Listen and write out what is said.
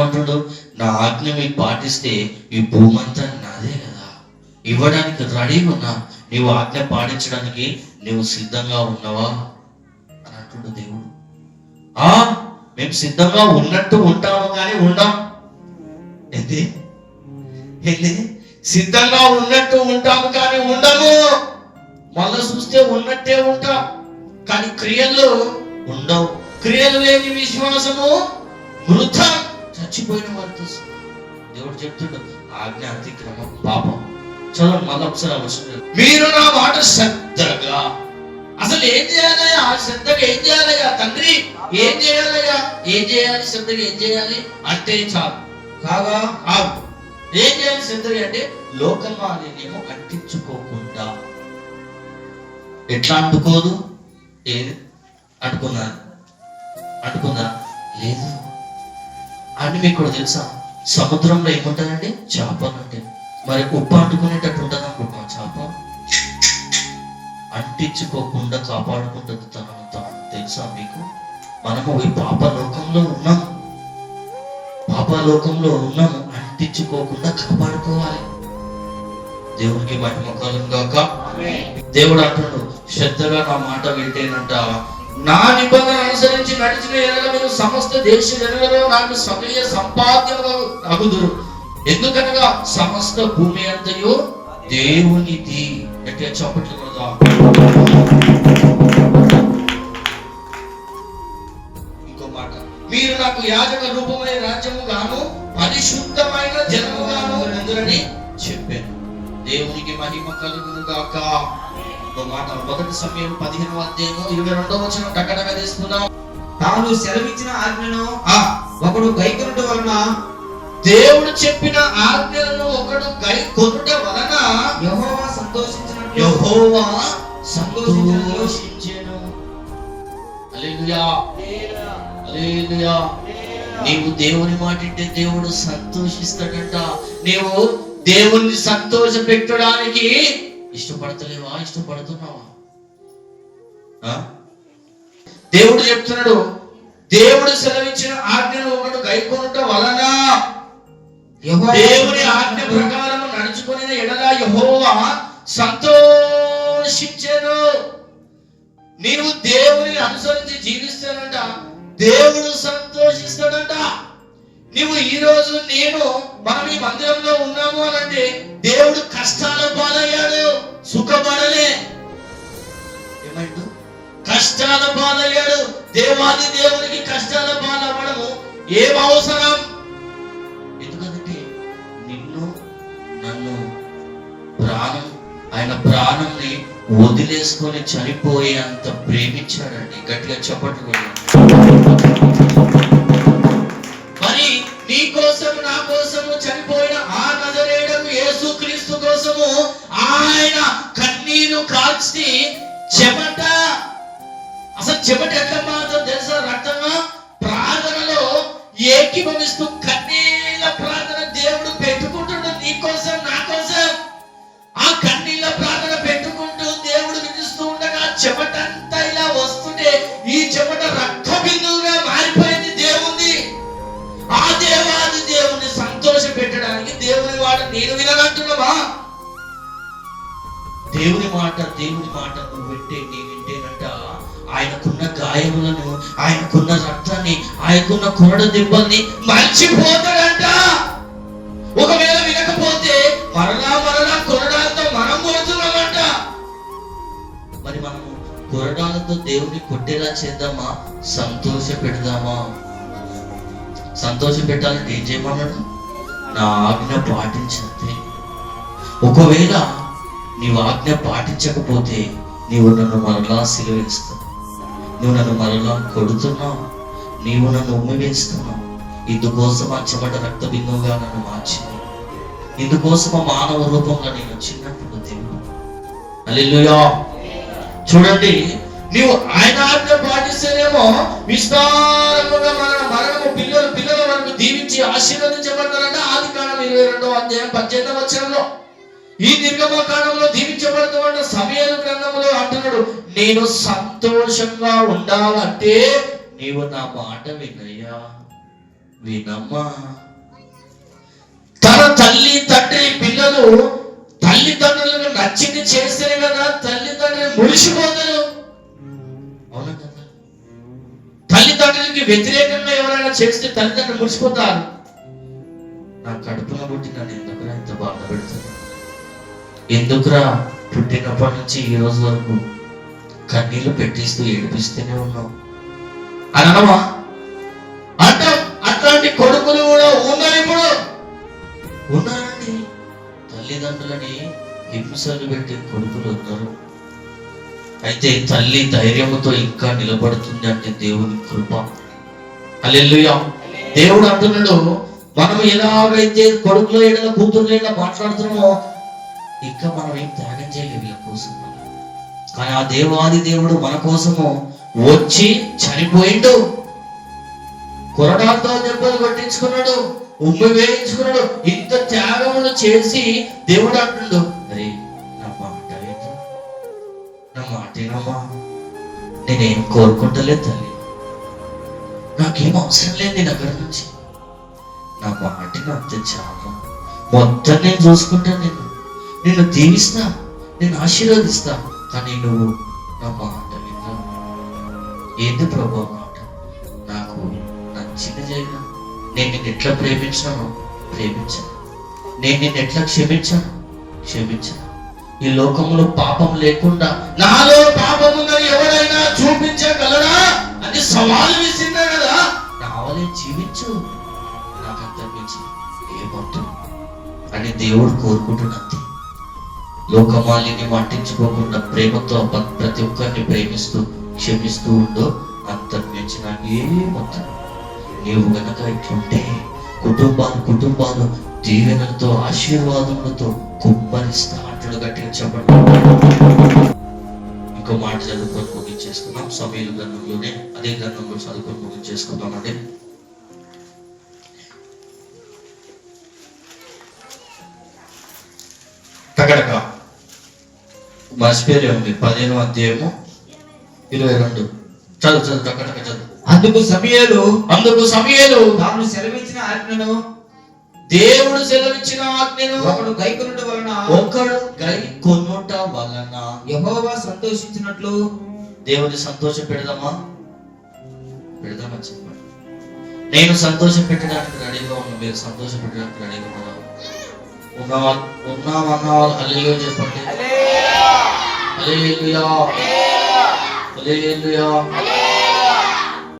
ఏమంటుడు? నా ఆజ్ఞ మీకు పాటిస్తే ఈ భూమంతా నాదే కదా, ఇవ్వడానికి రెడీగా ఉన్నా. నీవు ఆజ్ఞ పాటించడానికి నువ్వు సిద్ధంగా ఉన్నావా అని అంటుండు దేవుడు. మేము సిద్ధంగా ఉన్నట్టు ఉంటాము కానీ ఉండం. ఏంది సిద్ధంగా ఉన్నట్టు ఉంటాము కానీ ఉండము. మళ్ళా చూస్తే ఉన్నట్టే ఉంటాం కానీ క్రియలు ఉండవు. క్రియలు లేని విశ్వాసము వృథా, చచ్చిపోయిన వారితో. దేవుడు చెప్తుండు ఆజ్ఞ అతిక్రమం పాపం. చదవండి మళ్ళీ ఒకసారి అవసరం. మీరు నా మాట శ్రద్ధగా, అసలు ఏం చేయాలయ్యా? శ్రద్ధగా ఏం చేయాలయ్యా? తండ్రి ఏం చేయాలయ్యా? ఏం చేయాలి? శ్రద్ధగా ఏం చేయాలి అంటే చాలు కాగా ఏం చేయాలి శ్రద్ధగా అంటే లోకం మాలిన్యము అంటించుకోకుండా. ఎట్లా అంటుకోదు? ఏది అంటుకుందా? లేదు. అని మీకు కూడా తెలుసా, సముద్రంలో ఏముంటుందండి? చేపలు ఉంటాయి. మరి ఉప్పు అంటుకునేటట్టు ఉంటుంది అనుకుంటున్నాం. చేప అంటించుకోకుండా కాపాడుకుంటుంది తనంతా. తెలుసా మీకు? మనము ఈ పాపలోకంలో ఉన్నాము, అంటించుకోకుండా కాపాడుకోవాలి. దేవునికి మహిమ కలుగును గాక. దేవుడు అంటున్నాడు, శ్రద్ధగా నా మాట వింటేనంట నా నిబంధన అనుసరించి నడిచిన ఎడల మీరు సమస్త దేశంలో నాకు స్వకీయ సంపాద్యముగా అగుదురు. ఎందుకనగా సమస్త భూమి అంతయు దేవునిది. అంటే చప్పట్లు కదా. ఇంకో మాట, మీరు నాకు యాజక రూపమైన రాజ్యము గాను పరిశుద్ధమైన జనము గాను ఎందురని చెప్పాను. దేవునికి మహిమ కలుగును గాక. ఇంకో మాట, 1 సమూయేలు 15వ అధ్యాయము 22వ వచనం టకటక తీసుకుందాం. తాను సెలవిచ్చిన ఆజ్ఞను ఒకడు గైకొనుట వలన, దేవుడు చెప్పిన ఆజ్ఞలను ఒకడు గైకొనుట వలన యెహోవా సంతోషించెను. హల్లెలూయా, హల్లెలూయా. నీవు దేవుని మాట వింటే దేవుడు సంతోషిస్తాడంట. నీవు దేవుణ్ణి సంతోష పెట్టడానికి ఇష్టపడతలేవా? ఇష్టపడుతున్నావా? దేవుడు చెప్తున్నాడు, దేవుడు సెలవిచ్చిన ఆజ్ఞను ఒకడు గైకొనుట వలన, దేవుని ఆజ్ఞ ప్రకారం నడుచుకునే ఎడల యెహోవా సంతోషించెను. నీవు దేవుని అనుసరించి జీవిస్తానంట, దేవుడు సంతోషిస్తాడంట. నువ్వు ఈ రోజు మనం ఈ మందిరంలో ఉన్నాము అనంటే దేవుడు కష్టాల పాలయ్యాడు, సుఖపడలే. ఏమైండు? కష్టాల పాలయ్యాడు. దేవాది దేవునికి కష్టాల పాలవ్వడము ఏం అవసరం? ఎందుకంటే నిన్ను నన్ను ఆయన ప్రాణంని వదిలేసుకొని చనిపోయే అంత ప్రేమించాడండి. గట్టిగా చెప్పట్లు. మరి నీ కోసం నా కోసము చనిపోయిన ఆ నజరేయుడు యేసుక్రీస్తు కోసము ఆయన కన్నీరు కార్చి చెమట, అసలు చెమట ఎట్లా మాత్రం తెలుసా? రక్తంగా ప్రార్థనలో ఏకీభవిస్తూ కన్నీళ్ళ ప్రార్థన దేవుడు పెట్టుకుంటున్నాడు నీ కోసం నా కోసం. ఆ కన్నీళ్ళ ప్రార్థన పెట్టుకుంటూ దేవుడు విధిస్తూ ఉండగా చెమటంతా ఇలా వస్తుంటే ఈ చెమట రక్త బిందువుగా మారిపోయింది దేవుని. ఆ దేవాది దేవుని సంతోష పెట్టడానికి దేవుని మాట నేను వినగంటున్నావా? దేవుని మాట నువ్వు వింటేనంట ఆయనకున్న గాయములను, ఆయనకున్న రక్తాన్ని, ఆయనకున్న కొరడ దెబ్బల్ని మర్చిపోతాడంట. ఒకవేళ వినకపోతే మరలా కొరడాలతో మనం కొడుతున్నామంట. మరి మనము కొరడాలతో దేవుని కొట్టేలా చేద్దామా? సంతోష పెడదామా? సంతోష పెట్టాలంటే ఏం చేయమన్నాడు? నా ఆజ్ఞ పాటించంతే. ఒకవేళ నీవు ఆజ్ఞ పాటించకపోతే నీవు నన్ను మరలా సిలువేస్తావు, నువ్వు నన్ను మరలా కొడుతున్నావు, నీవు నన్ను ఉమ్మివేస్తున్నావు. ఇందుకోసం ఆ చెమట రక్త బిందువుగా నన్ను మార్చింది. ఇందుకోసం ఆ మానవ రూపంగా నేను వచ్చినప్పుడు దేవుడు. హల్లెలూయా. చూడండి, నీవు ఆయన ఆజ్ఞ పాటిస్తేనేమో విస్తారంగా మనము పిల్లల వరకు దీవించి ఆశీర్వదించబడతారంట. ఆదికాండం 22వ అధ్యాయం 18వ వచనంలో ఈ నిర్గమకాండంలో దీవించబడుతున్న సమూయేలు గ్రంథంలో అంటున్నాడు, నేను సంతోషంగా ఉండాలంటే నీవు నా మాట వినయ్యా. వినమ్మా. తన తల్లి తండ్రి పిల్లలు తల్లిదండ్రులకు నచ్చింది చేస్తేనే కదా తల్లిదండ్రులు మురిసిపోతారు. అవునా కదా? తల్లిదండ్రులకి వ్యతిరేకంగా ఎవరైనా చేస్తే తల్లిదండ్రులు మురిసిపోతారు. నా కడుపున పుట్టి నన్ను ఎందుకురా ఇంత బాధ పెడుతుంది, ఎందుకురా పుట్టినప్పటి నుంచి ఈ రోజు వరకు కన్నీళ్లు పెట్టిస్తూ ఏడిపిస్తూనే ఉన్నావు అని అనవా? అంటాం. అట్లాంటి కొడుకులు కూడా ఉన్నారు, ఇప్పుడు ఉన్నారండి. తల్లిదండ్రులని హింసలు పెట్టే కొడుకులు ఉన్నారు. అయితే తల్లి ధైర్యముతో ఇంకా నిలబడుతుంది అంటే దేవుని కృప. హల్లెలూయా. దేవుడు అంటున్నాడు, మనం ఎలాగైతే కొడుకుల ఏడల కూతుర్ల ఏడల మాట్లాడుతున్నామో ఇంకా మనం ఏం త్యాగం చేయలేము వీళ్ళ కోసం. కానీ ఆ దేవాది దేవుడు మన కోసము వచ్చి చనిపోయిండు, కొరడాలతో దెబ్బలు కొట్టించుకున్నాడు, ఉమ్మి వేయించుకున్నాడు. ఇంత త్యాగములు చేసి దేవుడు అంటున్నాడు, అరే నా మాట ఏంటో, నా మాటేనమ్మా, నేనేం కోరుకుంటలేదు తల్లి, నాకేం అవసరం లేదు నీ దగ్గర నుంచి, నా మాటను అంతే చాలు, మొత్తం నేను చూసుకుంటాను, నిన్ను దీవిస్తా, నేను ఆశీర్వదిస్తా, కానీ నువ్వు నా మాట విన్నా. ఏంది ప్రభు మాట? నాకు నచ్చింది చేయగా, నేను నిన్ను ఎట్లా ప్రేమించాను ప్రేమించాను, నేను నిన్ను ఎట్లా క్షమించాను క్షమించాను. ఈ లోకంలో పాపం లేకుండా నాలో పాపం ఉందని ఎవరైనా చూపించగలరా అని సవాలు విసిన్నా కదా. కావాలని జీవించు, నాకు అంతర్మించి ఏమవుతు అని దేవుడు కోరుకుంటున్నది. లోకమాలిని పట్టించుకోకుండా ప్రేమతో ప్రతి ఒక్కరిని ప్రేమిస్తూ క్షమిస్తూ ఉందో అంతర్మించి నాకు ఏమవుతుంది. నీవు గనక ఇట్లుంటే కుటుంబాలు దీవెనలతో ఆశీర్వాదములతో కుమ్మరిస్తా అంటాడు. గట్టిగా చెప్పండి. ఇంకో మాట చదువుకొని ముగించేసుకున్నాం. సమయలు గ్రంథంలోనే అదే గ్రంథంలో చదువుకొని ముగించేసుకున్నామండి. టకటక మర్చిపోయాము. 15వ అధ్యాయము 22 చదువు టకటక చదువు. అందుకు సమూయేలు తాను సెలవిచ్చిన ఆజ్ఞను, దేవుడు సెలవిచ్చిన ఆజ్ఞను ఒకడు గైకొనుట వలన యెహోవా సంతోషించినట్లు. దేవుని సంతోష పెడదామా చెప్పండి. నేను సంతోష పెట్టడానికి రెడీగా ఉన్నా, మీరు సంతోష పెట్టడానికి రెడీగా ఉన్నామన్నా హల్లెలూయా చెప్పండి. హల్లెలూయా హల్లెలూయా.